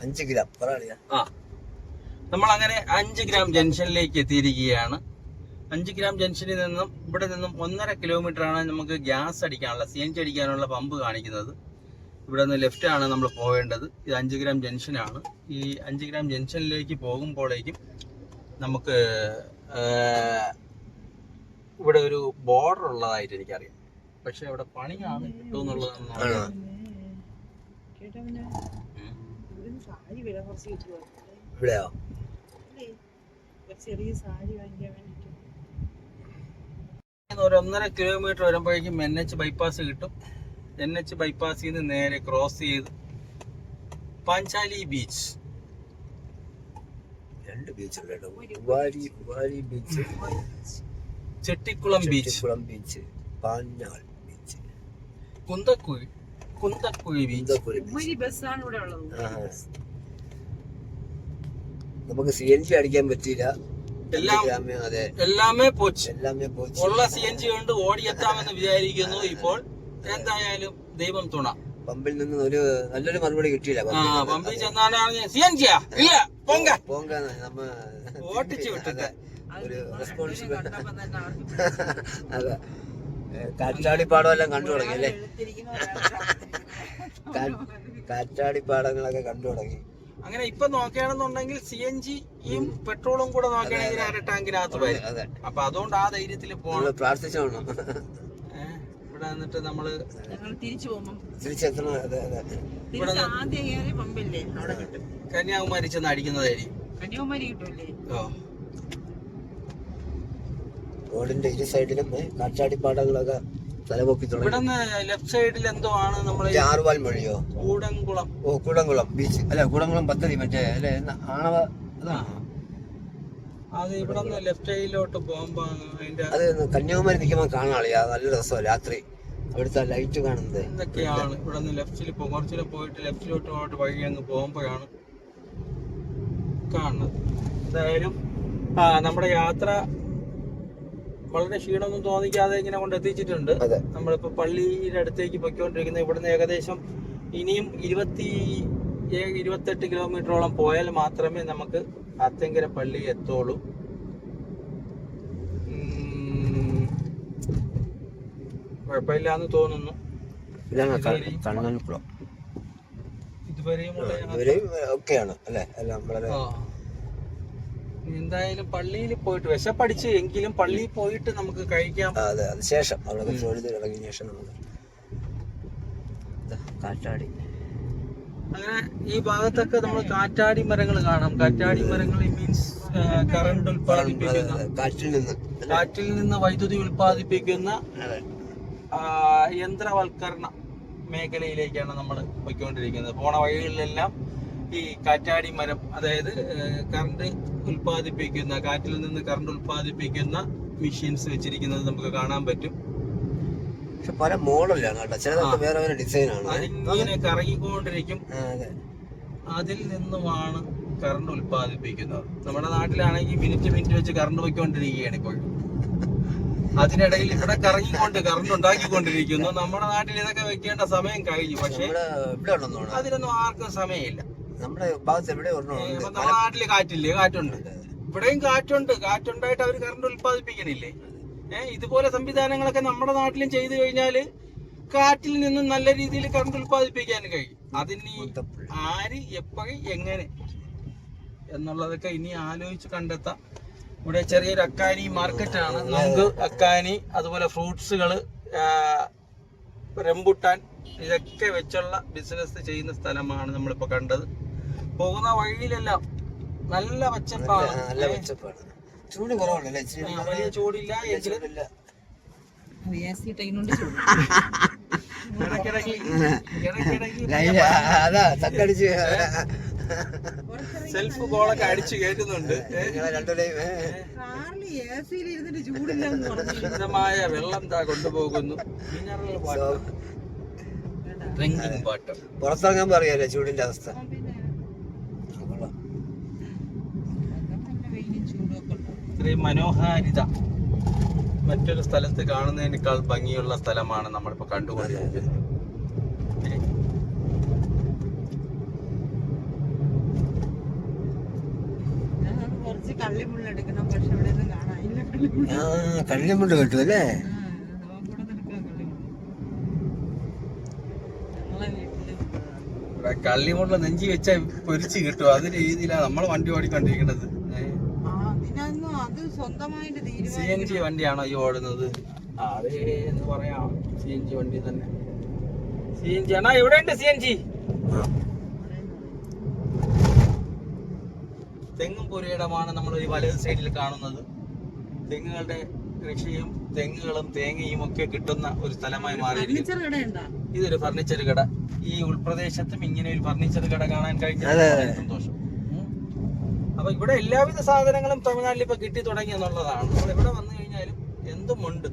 5 gram നമ്മൾ അങ്ങനെ 5 gram ജംഗ്ഷനിലേക്ക് എത്തിയിരിക്കുകയാണ്. 5 ഗ്രാം ജംഗ്ഷനിൽ നിന്നും ഇവിടെ നിന്നും 1.5 കിലോമീറ്റർ ആണ് നമുക്ക് ഗ്യാസ് അടിക്കാനുള്ള CNG അടിക്കാനുള്ള പമ്പ് കാണിക്കുന്നത്. ഇവിടെ നിന്ന് ലെഫ്റ്റ് ആണ് നമ്മൾ പോവേണ്ടത്. ഇത് 5 ഗ്രാം ജംഗ്ഷനാണ്. ഈ 5 ഗ്രാം ജംഗ്ഷനിലേക്ക് പോകുമ്പോഴേക്കും നമുക്ക് ഇവിടെ ഒരു ബോർഡർ ഉള്ളതായിട്ട് എനിക്കറിയാം. പക്ഷെ അവിടെ പണിയാണ് കിട്ടുമെന്നുള്ളതാണ്. ഇവിടെയോ ഒരു 1.5 കിലോമീറ്റർ വരുമ്പോഴേക്കും NH ബൈപ്പാസ് കിട്ടും. NH ബൈപ്പാസിൽ നിന്ന് നേരെ ക്രോസ് ചെയ്ത് Panchali beach, 2 beach, Chettikulam beach, പാഞ്ഞാൽ ബീച്ച്, കുന്തക്കുഴി ബീച്ച്. നമുക്ക് CNG അടിക്കാൻ പറ്റിയില്ല. എല്ലാമേ പോച്ച്. ഉള്ള CNG കൊണ്ട് ഓടിയെത്താമെന്ന് വിചാരിക്കുന്നു. ഇപ്പോൾ എന്തായാലും ദൈവം തുണ. പമ്പിൽ നിന്ന് ഒരു നല്ലൊരു മറുപടി കിട്ടിയില്ല. പമ്പിൽ ചെന്നാലാണ് CNG ഇല്ല പോങ്ക നമ്മ ഓട്ടിച്ചു വിട്ടിട്ട് ഒരു റെസ്പോൺസിബിൾ. അതെ, കാറ്റാടിപ്പാടം എല്ലാം കണ്ടു തുടങ്ങി അല്ലേ? കാറ്റാടിപ്പാടങ്ങളൊക്കെ കണ്ടു തുടങ്ങി. അങ്ങനെ ഇപ്പൊ നോക്കുകയാണെന്നുണ്ടെങ്കിൽ CNGയും പെട്രോളും കൂടെ നോക്കുകയാണെങ്കിൽ 1/2 ടാങ്കിനകത്ത് വരും. അപ്പൊ അതുകൊണ്ട് ആ ധൈര്യത്തിൽ പോകണം, പ്രാർത്ഥിച്ചോണം. ഇവിടെ വന്നിട്ട് നമ്മള് തിരിച്ചെത്തണം. കന്യാകുമാരി ചെന്ന് അടിക്കുന്നതായിരിക്കും. റോഡിന്റെ ഇരു സൈഡിലും കാറ്റാടിപ്പാടങ്ങളൊക്കെ തലപൊക്കി തുടങ്ങി. ഇവിടുന്ന് ലെഫ്റ്റ് സൈഡിൽ എന്തോ ആണ് നമ്മള് ആറുവാൽ മൊഴിയോ കൂടംകുളം. കൂടംകുളം ബീച്ച് അല്ല, കൂടംകുളം പദ്ധതി മറ്റേ അല്ലെ ആണവ. അത് ഇവിടെ നിന്ന് ലെഫ്റ്റ് സൈഡിലോട്ട് പോകുമ്പോ അത് കന്യാകുമാരി നിൽക്കുമ്പോ കാണാളിയാ, നല്ല രസമാണ് രാത്രി അവിടുത്തെ ലൈറ്റ് കാണുന്നത്. എന്തൊക്കെയാണ് ഇവിടെ നിന്ന് ലെഫ്റ്റിൽ കുറച്ചിൽ പോയിട്ട് ലെഫ്റ്റിലോട്ട് വഴി അങ്ങ് പോകുമ്പോഴാണ് കാണുന്നത്. എന്തായാലും നമ്മുടെ യാത്ര വളരെ ക്ഷീണമൊന്നും തോന്നിക്കാതെ ഇങ്ങനെ കൊണ്ട് എത്തിച്ചിട്ടുണ്ട്. നമ്മളിപ്പോ പള്ളിയുടെ അടുത്തേക്ക് പൊയ്ക്കൊണ്ടിരിക്കുന്നത്. ഇവിടുന്ന് ഏകദേശം ഇനിയും 28 കിലോമീറ്ററോളം പോയാൽ മാത്രമേ നമുക്ക് അത്തങ്കര പള്ളി എത്തുള്ളൂ. കുഴപ്പമില്ലാന്ന് തോന്നുന്നു. ഇതുവരെയും ഒക്കെയാണ് അല്ലേ? എന്തായാലും പള്ളിയിൽ പോയിട്ട് വിശപ്പടിച്ച് എങ്കിലും പള്ളിയിൽ പോയിട്ട് നമുക്ക് കഴിക്കാം. അതെ, അതിനുശേഷം അവിടെ ഇറങ്ങിയ ശേഷം നമുക്ക് കാറ്റാടി. അങ്ങനെ ഈ ഭാഗത്തൊക്കെ നമ്മൾ കാറ്റാടി മരങ്ങൾ കാണാം. കാറ്റാടി മരങ്ങൾ മീൻസ് കറണ്ട് ഉൽപ്പാദിപ്പിക്കുന്ന, കാറ്റിൽ നിന്ന് വൈദ്യുതി ഉൽപ്പാദിപ്പിക്കുന്ന യന്ത്രവൽക്കരണ മേഖലയിലേക്കാണ് നമ്മൾ പോയിക്കൊണ്ടിരിക്കുന്നത്. പോണ വഴികളിലെല്ലാം ഈ കാറ്റാടി മരം, അതായത് കാറ്റിൽ നിന്ന് കറണ്ട് ഉൽപ്പാദിപ്പിക്കുന്ന മെഷീൻസ് വെച്ചിരിക്കുന്നത് നമുക്ക് കാണാൻ പറ്റും. പക്ഷെ പല മോഡലാണ് കേട്ടോ, ചിലതൊക്കെ വേറെ വേറെ ഡിസൈനാണ്. അതിങ്ങനെ കറങ്ങിക്കൊണ്ടിരിക്കും. അതിൽ നിന്നുമാണ് കറണ്ട് ഉൽപ്പാദിപ്പിക്കുന്നത്. നമ്മുടെ നാട്ടിലാണെങ്കിൽ മിനിറ്റ് വെച്ച് കറണ്ട് പോയിക്കൊണ്ടിരിക്കുകയാണ് ഇപ്പോൾ. അതിനിടയിൽ ഇവിടെ കറങ്ങിക്കൊണ്ട് കറണ്ട് ഉണ്ടാക്കിക്കൊണ്ടിരിക്കുന്നു. നമ്മുടെ നാട്ടിൽ ഇതൊക്കെ വെക്കേണ്ട സമയം കഴിഞ്ഞു. പക്ഷെ അതിനൊന്നും ആർക്കും സമയമില്ല. നമ്മുടെ ഭാഗത്ത് എവിടെ നമ്മുടെ നാട്ടില് കാറ്റുണ്ട്, ഇവിടെയും കാറ്റുണ്ടായിട്ട് അവർ കറണ്ട് ഉൽപ്പാദിപ്പിക്കണില്ലേ? ഇതുപോലെ സംവിധാനങ്ങളൊക്കെ നമ്മുടെ നാട്ടിലും ചെയ്തു കഴിഞ്ഞാല് കാറ്റിൽ നിന്നും നല്ല രീതിയിൽ കറണ്ട് ഉൽപ്പാദിപ്പിക്കാൻ കഴിയും. അതിന് ആര് എപ്പോഴും എങ്ങനെ എന്നുള്ളതൊക്കെ ഇനി ആലോചിച്ച് കണ്ടെത്താം. ഇവിടെ ചെറിയൊരു അക്കാനി മാർക്കറ്റാണ്. നമുക്ക് അക്കാനി, അതുപോലെ ഫ്രൂട്ട്സുകള്, റംബുട്ടാൻ, ഇതൊക്കെ വെച്ചുള്ള ബിസിനസ് ചെയ്യുന്ന സ്ഥലമാണ് നമ്മളിപ്പോ കണ്ടത്. പോകുന്ന വഴിയിലെല്ലാം നല്ല പച്ചപ്പാണ്. ചൂട് കുറവുണ്ടല്ലേ? വലിയ ചൂടില്ല എങ്കിലും സെൽഫ് കോളൊക്കെ അടിച്ചു കേട്ടുന്നുണ്ട്. ശുദ്ധമായ വെള്ളം കൊണ്ടുപോകുന്നു. Mineral water, drinking water. പുറത്തിറങ്ങാൻ പറയാല്ലേ ചൂടിന്റെ അവസ്ഥ. ഇത്രയും മനോഹാരിത മറ്റൊരു സ്ഥലത്ത് കാണുന്നതിനേക്കാൾ ഭംഗിയുള്ള സ്ഥലമാണ് നമ്മളിപ്പോ കണ്ടുകൊണ്ടിരിക്കുന്നത്. കള്ളിമുള്ളെടുക്കണം, പക്ഷെ ഇവിടെ ഒന്നും കാണാനില്ല. ആ കള്ളിമുണ്ട് കിട്ടും അല്ലേ? നമുക്കിവിടെ എടുക്കാം കള്ളിമുള്ള. ഞങ്ങളെ വീട്ടില് കള്ളിമുള്ള നെഞ്ചി വെച്ചാ പൊരിച്ച് കിട്ടും. അതിന്റെ രീതിയിലാണ് നമ്മള് വണ്ടി ഓടിക്കൊണ്ടിരിക്കുന്നത്. അതിനൊന്നും അത് സ്വന്തമായിട്ട് CNG വണ്ടിയാണോ ഈ ഓടുന്നത്? അതേ എന്ന് പറയാം, CNG വണ്ടി തന്നെ. CNG ആണോ? എവിടെയുണ്ട് CNG? തെങ്ങും പുരയിടമാണ് നമ്മൾ ഈ വലത് സൈഡിൽ കാണുന്നത്. തെങ്ങുകളുടെ കൃഷിയും തെങ്ങുകളും തേങ്ങയും ഒക്കെ കിട്ടുന്ന ഒരു സ്ഥലമായി മാറിയിരിക്കുന്നു. ഇതൊരു ഫർണിച്ചർ കട. ഈ ഉൾപ്രദേശത്തും ഇങ്ങനെ ഒരു ഫർണിച്ചർ കട കാണാൻ കഴിഞ്ഞാൽ സന്തോഷം. അപ്പൊ ഇവിടെ എല്ലാവിധ സാധനങ്ങളും തമിഴ്നാട്ടിൽ ഇപ്പൊ കിട്ടി തുടങ്ങി എന്നുള്ളതാണ്. നമ്മൾ ഇവിടെ വന്നു കഴിഞ്ഞാലും എന്തും ഉണ്ട്.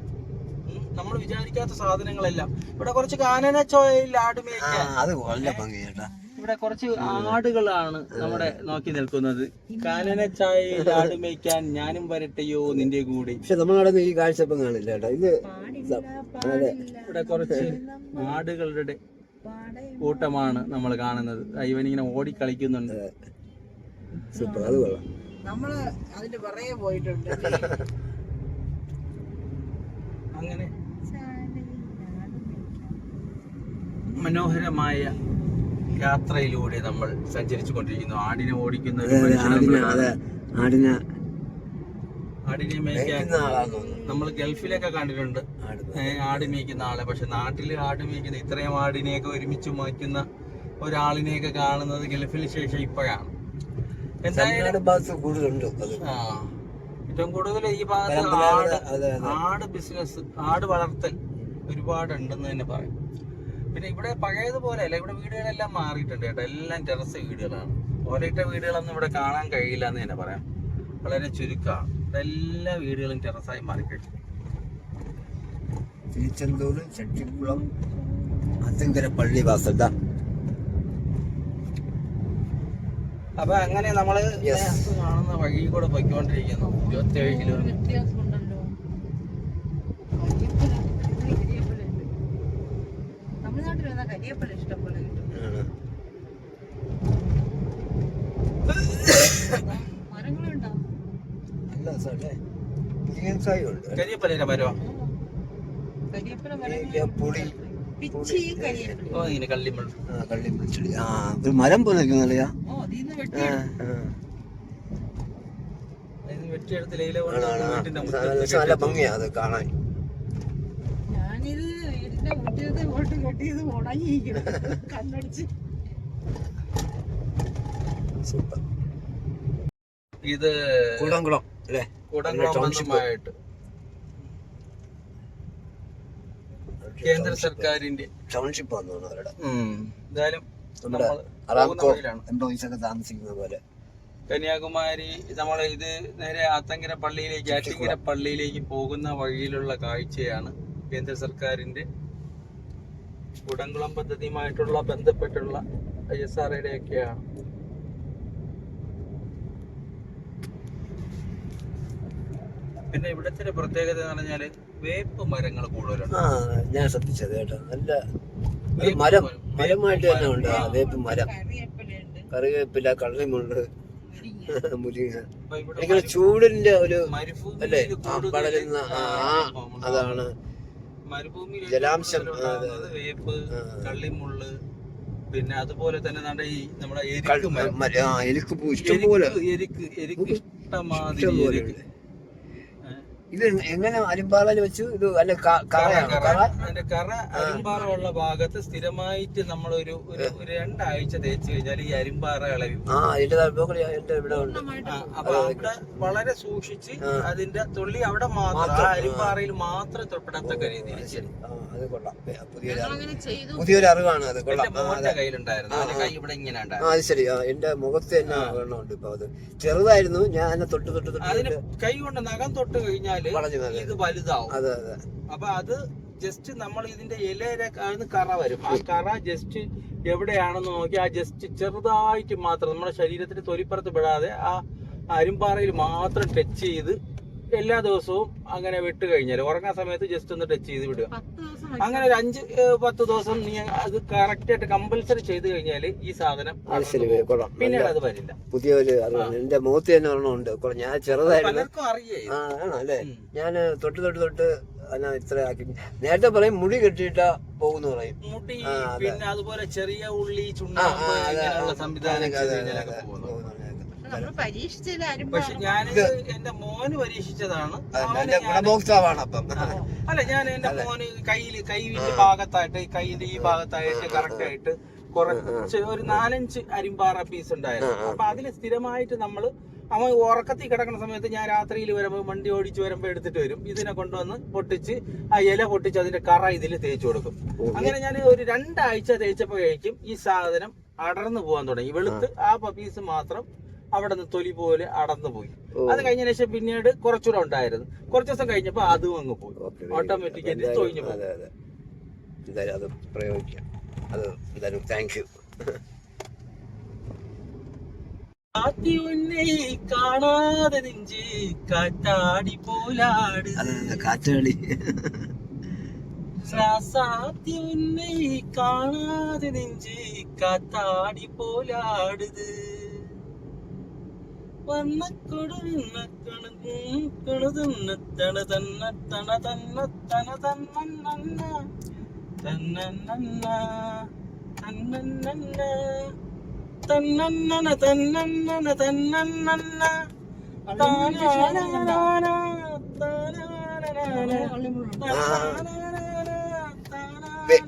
നമ്മൾ വിചാരിക്കാത്ത സാധനങ്ങളെല്ലാം ഇവിടെ. കുറച്ച് കാനനച്ചോയിൽ ആടുമേക്കാൻ ഇവിടെ കുറച്ച് ആടുകളാണ് നമ്മുടെ നോക്കി നിൽക്കുന്നത്. കാനനച്ചായയിൽ ആടുമേക്കാൻ ഞാനും വരട്ടെയോ നിന്റെ കൂടെ. പക്ഷെ നമ്മളവിടെ ഈ കാഴ്ച ഇപ്പം കാണില്ല കേട്ടോ. ഇത് ഇവിടെ കുറച്ച് ആടുകളുടെ കൂട്ടമാണ് നമ്മൾ കാണുന്നത്. ഇവനിങ്ങനെ ഓടി കളിക്കുന്നുണ്ട്. സൂപ്പർ, അത് കൊള്ളാം. നമ്മള് അതിന്റെ പുറകെ പോയിട്ടുണ്ട്. അങ്ങനെ മനോഹരമായ യാത്രയിലൂടെ നമ്മൾ സഞ്ചരിച്ചു കൊണ്ടിരിക്കുന്നു. ആടിനെ ഓടിക്കുന്ന ആടിനെ മേയ്ക്കാൻ നമ്മൾ ഗൾഫിലൊക്കെ കണ്ടിട്ടുണ്ട് ആട് മേയ്ക്കുന്ന ആളെ. പക്ഷെ നാട്ടില് ആട് മേയ്ക്കുന്ന ഇത്രയും ആടിനെയൊക്കെ ഒരുമിച്ച് മാറ്റുന്ന ഒരാളിനെയൊക്കെ കാണുന്നത് ഗൾഫിന് ശേഷം ഇപ്പോഴാണ്. എന്തായാലും ഏറ്റവും കൂടുതൽ ഈ ഭാഗത്ത് ആട് ബിസിനസ്, ആട് വളർത്തൽ ഒരുപാടുണ്ടെന്ന് തന്നെ പറയും. പിന്നെ ഇവിടെ പഴയതുപോലെ അല്ല, ഇവിടെ വീടുകളെല്ലാം മാറിയിട്ടുണ്ട് കേട്ടോ. എല്ലാം ടെറസ് വീടുകളാണ്. ഒരേറ്റ വീടുകളൊന്നും ഇവിടെ കാണാൻ കഴിയില്ല എന്ന് തന്നെ പറയാം. വളരെ ചുരുക്കമാണ്. എല്ലാ വീടുകളും ടെറസായി മാറിക്കഴിഞ്ഞു. തിരുച്ചെന്തൂർ, ചട്ടിക്കുളം, അതിങ്കര പള്ളിവാസൽ. അപ്പൊ അങ്ങനെ നമ്മള് കാണുന്ന വഴി കൂടെ പൊയ്ക്കൊണ്ടിരിക്കുന്നു. 27 കിലോമീറ്റർ. തമിഴ്നാട്ടിൽ വന്ന കരിയേപ്പല ഇഷ്ടംപോലെ മരങ്ങളുണ്ടോ? കരിയപ്പല മരോ? കരിയേപ്പല മരം പോലെ നല്ല ഭംഗിയാ അത് കാണാൻ. ഞാനിത് വീടിന്റെ മുറ്റത്ത് പോട്ട് കെട്ടിയത് ഉണങ്ങിയിരിക്കുന്നു കണ്ണടിച്ച്. സൂപ്പർ. ഇത് കുടംകുളം അല്ലേ? കുടംകുളമായിട്ട് കേന്ദ്ര സർക്കാരിന്റെ ടൗൺഷിപ്പ് വന്നു അവരുടെ. എന്തായാലും താമസിക്കുന്ന പോലെ കന്യാകുമാരി നമ്മൾ ഇത് നേരെ ആത്തങ്കര പള്ളിയിലേക്ക്, ആറ്റിങ്കര പള്ളിയിലേക്ക് പോകുന്ന വഴിയിലുള്ള കാഴ്ചയാണ്. കേന്ദ്ര സർക്കാരിന്റെ കുടംകുളം പദ്ധതിയുമായിട്ടുള്ള ബന്ധപ്പെട്ടുള്ള ISROയുടെ ഒക്കെയാണ്. പിന്നെ ഇവിടത്തെ പ്രത്യേകത എന്ന് പറഞ്ഞാല് വേപ്പ് മരങ്ങൾ കൂടുതലുണ്ട്. ഞാൻ ശ്രദ്ധിച്ചത് കേട്ടോ. നല്ല മരമായിട്ട് തന്നെ ഉണ്ട് വേപ്പ് മരം. കറിവേപ്പില, കള്ളിമുണ്ട്, മുരിങ്ങ. ഇങ്ങനെ ചൂടിന്റെ ഒരു അല്ലേ പടരുന്ന അതാണ് മരുഭൂമി. ജലാംശം, വേപ്പ്, കള്ളിമുള്ള്, പിന്നെ അതുപോലെ തന്നെ നമ്മുടെ എരിക്ക് പൂ ഇഷ്ടംപോലെ. ഇഷ്ടമാതിരി. ഇത് എങ്ങനെ അരിമ്പാറയിൽ വെച്ചു? ഇത് അല്ല അതിന്റെ കറ അരിമ്പാറ ഉള്ള ഭാഗത്ത് സ്ഥിരമായിട്ട് നമ്മളൊരു 2 ആഴ്ച തേച്ച് കഴിഞ്ഞാൽ ഈ അരിമ്പാറ ഇളവി. അപ്പൊ അവിടെ വളരെ സൂക്ഷിച്ച് അതിന്റെ തുള്ളി അവിടെ മാത്രം, ആ അരിമ്പാറയിൽ മാത്രം തൊട്ടത്തക്ക രീതിയിൽ. പുതിയൊരു അറിവാണ് അത്. മോന്റെ കയ്യിലുണ്ടായിരുന്നു. അതിന്റെ കൈ ഇവിടെ ഇങ്ങനെ ഉണ്ടായിരുന്നു. അത് ശരി. എന്റെ മുഖത്ത് തന്നെ ഉണ്ട് ഇപ്പൊ. അത് ചെറുതായിരുന്നു. ഞാൻ തൊട്ട് അതിന് കൈ കൊണ്ട് നഖം തൊട്ട് കഴിഞ്ഞാൽ ഇത് വലുതാവും. അപ്പൊ അത് ജസ്റ്റ് നമ്മൾ ഇതിന്റെ ഇലയിലെ കറ വരും. ആ കറ ജസ്റ്റ് എവിടെയാണെന്ന് നോക്കി ആ ജസ്റ്റ് ചെറുതായിട്ട് മാത്രം നമ്മുടെ ശരീരത്തിന് തൊലിപ്പുറത്ത് പെടാതെ ആ അരിമ്പാറയിൽ മാത്രം ടച്ച് ചെയ്ത് എല്ലാ ദിവസവും അങ്ങനെ വിട്ട് കഴിഞ്ഞാൽ ഉറങ്ങാൻ സമയത്ത് ജസ്റ്റ് ഒന്ന് ടച്ച് ചെയ്ത് വിടുക. 10 ദിവസം അങ്ങനെ ഒരു 5-10 ദിവസം നീ അത് കറക്റ്റ് ആയിട്ട് കമ്പൽസറി ചെയ്ത് കഴിഞ്ഞാല് ഈ സാധനം കൊള്ളാം. പിന്നീട് അത് വരില്ല. പുതിയൊരു അറിവാണ്. എന്റെ മുഖത്ത് തന്നെ ഒരെണ്ണമുണ്ട്. ഞാൻ ചെറുതായിരുന്നു. പലർക്കും അറിയേ. ആണോ അല്ലേ? ഞാൻ തൊട്ട് എന്നാ ഇത്ര ആക്കി. നേരത്തെ പറയും മുടി കെട്ടിയിട്ടാ പോകുന്നു പറയും. മുടി പിന്നെ അതുപോലെ ചെറിയ ഉള്ളി ചുണ്ണാമ്പ് ഇങ്ങനെയുള്ള സംവിധാനങ്ങളൊക്കെ പോകുന്നു. പക്ഷെ ഞാനിത് എന്റെ മോന് പരീക്ഷിച്ചതാണ്. ഗുണഭോക്താവാണ് അപ്പം. അല്ല, ഞാൻ എന്റെ മോന് കൈവിന്റെ ഭാഗത്തായിട്ട് കൈയിന്റെ ഈ ഭാഗത്തായിട്ട് കറക്റ്റ് ആയിട്ട് കുറച്ച് ഒരു 4-5 അരിമ്പാറ പീസ് ഉണ്ടായിരുന്നു. അപ്പൊ അതില് സ്ഥിരമായിട്ട് നമ്മള് അവൻ ഉറക്കത്തിൽ കിടക്കുന്ന സമയത്ത് ഞാൻ രാത്രിയിൽ വരുമ്പോ വണ്ടി ഓടിച്ചു വരുമ്പോ എടുത്തിട്ട് വരും. ഇതിനെ കൊണ്ടുവന്ന് പൊട്ടിച്ച് ആ ഇല പൊട്ടിച്ച് അതിന്റെ കറ ഇതിൽ തേച്ചു കൊടുക്കും. അങ്ങനെ ഞാൻ ഒരു 2 ആഴ്ച തേച്ചപ്പോഴേക്കും ഈ സാധനം അടർന്നു പോകാൻ തുടങ്ങി. വെളുത്ത് ആ പീസ് മാത്രം അവിടെ നിന്ന് തൊലി പോലെ അടർന്നു പോയി. അത് കഴിഞ്ഞ ശേഷം പിന്നീട് കുറച്ചുകൂടെ ഉണ്ടായിരുന്നു. കുറച്ച് ദിവസം കഴിഞ്ഞപ്പോ അതും അങ്ങ് പോയി. ഓട്ടോമാറ്റിക്കായിട്ട് തൊഴിഞ്ഞു പോയി. അത് പ്രയോഗിക്കാം. അത് എന്തായാലും താങ്ക് യു. കാണാതെ നെഞ്ച് കാറ്റാടി പോലാട്. കാറ്റാടി സാധ്യന്നെ കാണാതെ നെഞ്ച് കാറ്റാടി പോലാടുത്. വന്ന കൊടുന്ന കണുതുന്ന തണ തന്ന തണ തന്ന തന തന്ന തന്ന തന്ന തന്നന്ന തന്നന്ന തന്നന്ന.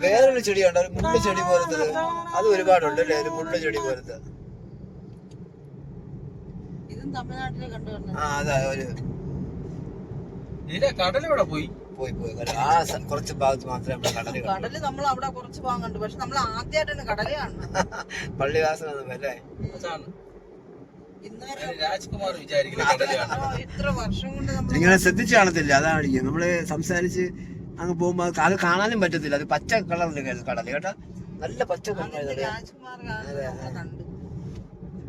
വേറൊരു ചെടിയുണ്ട്, ഒരു മുള്ളു ചെടി പോലത്തെ. അത് ഒരുപാടുണ്ട് അല്ലേ? ഒരു മുള്ളു ചെടി പോലത്തെ. തമിഴ്നാട്ടിലെ കണ്ടുവരുന്നത്. അതാ ഒരു കടലെവിടെ പോയി ആ കുറച്ച് ഭാഗത്ത് മാത്രമേ കടല് നമ്മൾ അവിടെ കുറച്ച് ഭാഗം കണ്ടു. പക്ഷെ നമ്മൾ ആദ്യമായിട്ടാണ് കടല് കാണുന്നത്. പള്ളിവാസനം അല്ലേ? രാജ്കുമാർ വിചാരിക്കുന്ന ഇത്ര വർഷം കൊണ്ട് നിങ്ങൾ ശ്രദ്ധിച്ചു കാണത്തില്ല. അതാണ് നമ്മള് സംസാരിച്ച് അങ്ങ് പോകുമ്പോ അത് കാണാനും പറ്റത്തില്ല. അത് പച്ച കളറിൽ കടല് കേട്ടോ, നല്ല പച്ച കളർ. രാജ്കുമാർ കണ്ടു.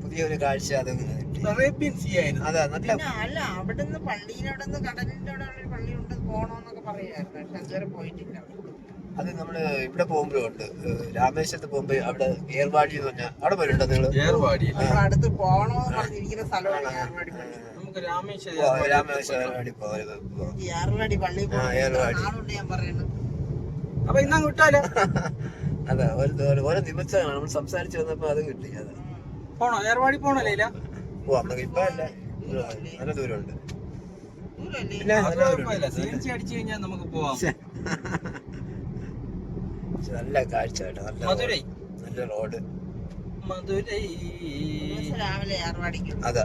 പുതിയൊരു കാഴ്ച. അത് അറേബ്യൻ സീ ആയിരുന്നു. അതാ നല്ല. അല്ല, അവിടുന്ന് പള്ളിയിലവിടുന്ന് കടലിന്റെ അവിടെ ഒരു പള്ളി ഉണ്ട് പോണോന്നൊക്കെ പറയായിരുന്നു. പക്ഷെ അതുവരെ പോയിട്ടില്ല. അത് നമ്മള് ഇവിടെ പോകുമ്പോഴുണ്ട്. രാമേശ്വരത്ത് പോകുമ്പോ അവിടെ ഏർവാടി എന്ന് പറഞ്ഞാൽ അവിടെ പോയിട്ടുണ്ടോ നിങ്ങള്? അടുത്ത് പോകണോന്ന് പറഞ്ഞിരിക്കുന്ന സ്ഥലമാണ് ഏർവാടി പള്ളി. നമുക്ക് രാമേശ്വരം ഏർവാടി പള്ളി ആളുണ്ട് ഞാൻ പറയുന്നത്. അപ്പൊ ഇന്നങ്ങ് വിട്ടാലോ? അതെ, ഓരോ നിമിഷമാണ് നമ്മൾ സംസാരിച്ചു വന്നപ്പോ അത് കിട്ടി. അതെ, പോണോ? ഏർവാടി പോണല്ലേ? പോവാം. ഇപ്പൊ അല്ല, നല്ല ദൂരമുണ്ട്. അടിച്ചു കഴിഞ്ഞാൽ നമുക്ക് പോവാം. നല്ല കാഴ്ച കേട്ടോ. മധുരൈ നല്ല റോഡ്. മധുരൈ രാവിലെ ഏർവാടിക്ക്. അതാ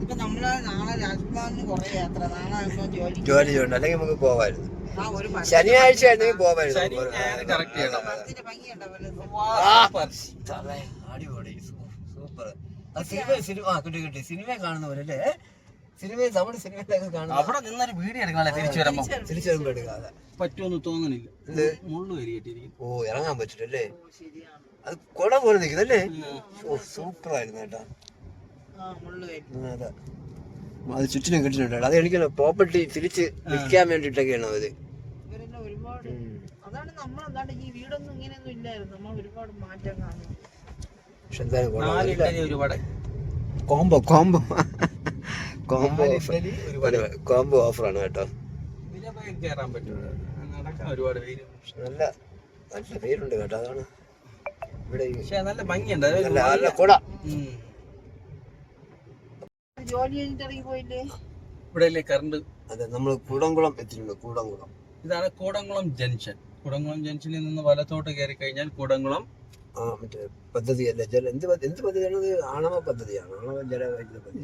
ഇപ്പൊ നമ്മള് നാളെ രാജ്ഭവനിന് കുറെ യാത്ര. നാളെ ജോലി ചെയ്യണ്ട, അല്ലെങ്കിൽ നമുക്ക് പോവായിരുന്നു. ശനിയാഴ്ച ആയിരുന്നെങ്കിൽ പോവായിരുന്നു. അടിപൊളി, സൂപ്പർ. കിട്ടി. സിനിമ കാണുന്ന പോലെ അല്ലേ? സിനിമയിൽ നമ്മുടെ സിനിമയിലൊക്കെ കാണുന്ന. അവിടെ നിന്നൊരു വീഡിയോ എടുക്കാനല്ലേ തിരിച്ചു വരുമ്പോ എടുക്കാതെ പറ്റുമെന്ന് തോന്നണില്ല. മുള്ളു കയറിയിട്ടിരിക്കും. ഓ, ഇറങ്ങാൻ പറ്റില്ലല്ലേ? അത് കുട പോലെ നിൽക്കുന്നല്ലേ? ഓ, സൂപ്പർ ആയിരുന്നു കേട്ടോ. അതാ, അത് ചുറ്റിനും കിട്ടുന്നുണ്ട്. അത് എനിക്ക് പ്രോപ്പർട്ടി തിരിച്ച് വിൽക്കാൻ വേണ്ടിട്ടൊക്കെയാണ് അത്. അതാണ് നമ്മൾ ഈ വീടൊന്നും ഇങ്ങനെയൊന്നും ഇല്ലായിരുന്നു. നമ്മൾ ഒരുപാട് മാറ്റം കാണുന്നു. പക്ഷെ എന്തായാലും കോംബോ ഓഫറാണ് കേട്ടോ. നല്ല നല്ല പേരുണ്ട് കേട്ടോ. അതാണ് ഇവിടെ നല്ല ഭംഗിയുണ്ട്. നല്ല കുട. ജോലി കഴിഞ്ഞിട്ട് ഇറങ്ങി പോയില്ലേ? ഇവിടെ കറണ്ട്. അതെ, നമ്മൾ കൂടംകുളം എത്തിയിട്ടുണ്ട്. കൂടംകുളം, ഇതാണ് കൂടംകുളം ജംഗ്ഷൻ. കൂടംകുളം ജംഗ്ഷനിൽ നിന്ന് വലത്തോട്ട് കയറി കഴിഞ്ഞാൽ കൂടംകുളം മറ്റേ പദ്ധതി അല്ലേ? എന്ത് പദ്ധതിയാണ്? ആണവ പദ്ധതിയാണ്. ആണവ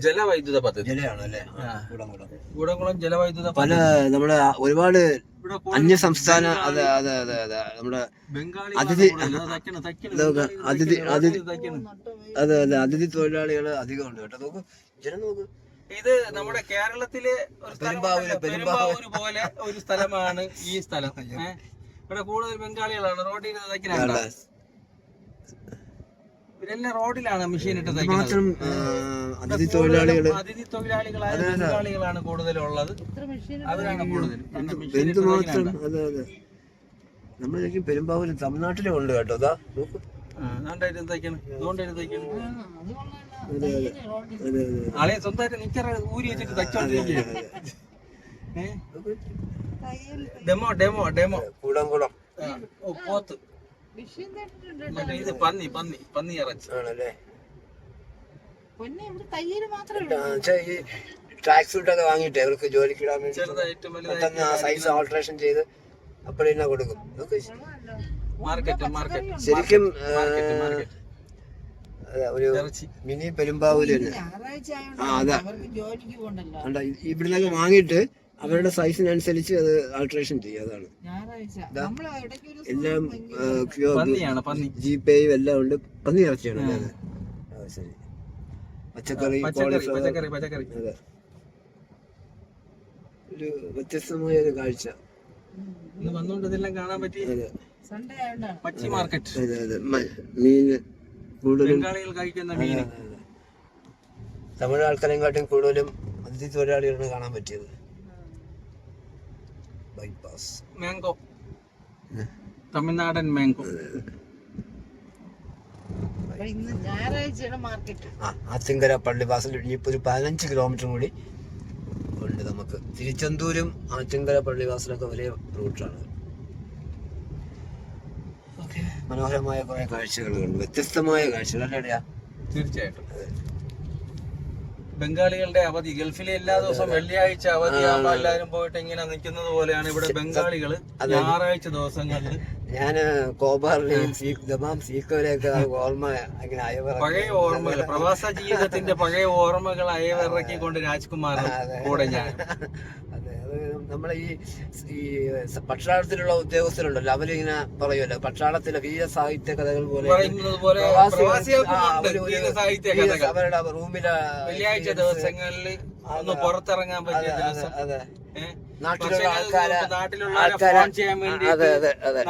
ജലവൈദ്യുത പദ്ധതി. ജലയാണ് അല്ലേ? കൂടംകുളം ജലവൈദ്യുത പല നമ്മുടെ ഒരുപാട് അന്യ സംസ്ഥാന നമ്മുടെ അതിഥി തൊഴിലാളികൾ അധികം ഉണ്ട് കേട്ടോ. നോക്ക്, ജനം നോക്ക്. ഇത് നമ്മുടെ കേരളത്തിലെ പെരുമ്പാവൂര് പോലെ ഒരു സ്ഥലമാണ് ഈ സ്ഥലം. ഇവിടെ കൂടുതൽ ബംഗാളികളാണ്. റോഡിൽ ഇവരെല്ലാം റോഡിലാണ് മെഷീൻ ഇട്ട് തയ്ക്കുന്നത്. മാത്രം അതിഥി തൊഴിലാളികള് അതിഥി തൊഴിലാളികളായ ബംഗാളികളാണ് കൂടുതലുള്ളത്. അവരാണ് കൂടുതൽ. എന്തുമാത്രം. അതെ അതെ, നമ്മളേക്ക് പെരുമ്പാവൂര് തമിഴ്നാട്ടിലെ ഉണ്ട് കേട്ടോ. അതാ നോക്കൂ, ആളെ സ്വന്തമായിട്ട് നിക്കറ ഊരി വെച്ചിട്ട് തച്ചോണ്ടിരിക്കുകയാണ്. ഡെമോ ഡെമോ ഡെമോ കൂടംകുളം പോത്ത് മറ്റേ ഇത് പന്നി പന്നി പന്നി ഇറച്ചി ആണല്ലേ. മാത്രമേ ട്രാക്ക് സൂട്ട് ഒക്കെ വാങ്ങിയിട്ട് അവർക്ക് ജോലിക്കിടാൻ വേണ്ടി ചെറുതായിട്ട് പെട്ടെന്ന് സൈസ് ഓൾട്രേഷൻ ചെയ്ത് അപ്പോഴേ കൊടുക്കും. മാർക്കറ്റ് മാർക്കറ്റ് ശരിക്കും മാർക്കറ്റ് ഒരു മിനി പെരുമ്പാവൂര് തന്നെ. അതാ ഇവിടുന്നൊക്കെ വാങ്ങിയിട്ട് അവരുടെ സൈസിനനുസരിച്ച് അത് ആൾട്രേഷൻ ചെയ്യും. അതാണ് എല്ലാം ജിപേയും എല്ലാം ഉണ്ട്. പന്നി ഇറച്ചിയാണ്. ശരി, പച്ചക്കറി പച്ചക്കറി അതെ, ഒരു വ്യത്യസ്തമായ ഒരു കാഴ്ച വന്നുകൊണ്ട് ഇതെല്ലാം കാണാൻ പറ്റി. മച്ചി മാർക്കറ്റ്. അതെ അതെ, മീന് കൂടുതലും ബംഗാളികൾ കഴിക്കുന്ന മീന്. തമിഴ് ആൾക്കാരെക്കാട്ടും കൂടുതലും അതിഥി തൊഴിലാളികളാണ് കാണാൻ പറ്റിയത്. ബൈപ്പാസ് മാംഗോ, തമിഴ്നാടൻ മാംഗോ. ആത്തിങ്കര പള്ളിവാസൽ ഇനിയിപ്പോ ഒരു 15 കിലോമീറ്റർ കൂടി ഉണ്ട് നമുക്ക്. തിരുച്ചെന്തൂരും ആറ്റിങ്കര പള്ളിവാസലൊക്കെ ഒരേ റൂട്ടാണ്. മനോഹരമായ കുറെ കാഴ്ചകളുണ്ട്, വ്യത്യസ്തമായ കാഴ്ചകൾ അല്ലേടാ. തീർച്ചയായിട്ടും ബംഗാളികളുടെ അവധി ഗൾഫിലെ എല്ലാ ദിവസവും വെള്ളിയാഴ്ച അവധിയാകുമ്പോൾ എല്ലാവരും പോയിട്ട് ഇങ്ങനെ നിൽക്കുന്നത് പോലെയാണ് ഇവിടെ ബംഗാളികള് ഞായറാഴ്ച ദിവസങ്ങളിൽ. ഞാന് കോബാറിലെയും ദമാം സീക്കോയിലൊക്കെ ഓർമ്മ അങ്ങനെ പഴയ ഓർമ്മകൾ, പ്രവാസ ജീവിതത്തിന്റെ പഴയ ഓർമ്മകൾ അയവിറക്കിക്കൊണ്ട് രാജ്കുമാർ കൂടെ ഞാൻ. അതെ, അത് നമ്മളെ ഈ പട്ടാളത്തിലുള്ള ഉദ്യോഗസ്ഥരുണ്ടല്ലോ, അവരിങ്ങനെ പറയുമല്ലോ പട്ടാളത്തിലെ വീര സാഹിത്യ കഥകൾ പോലെ അവരുടെ റൂമിലെ വെള്ളിയാഴ്ച ദിവസങ്ങളിൽ ഒന്ന് പുറത്തിറങ്ങാൻ പറ്റിയ ദിവസം. നാട്ടിലുള്ള ഫോൺ ചെയ്യാൻ വേണ്ടി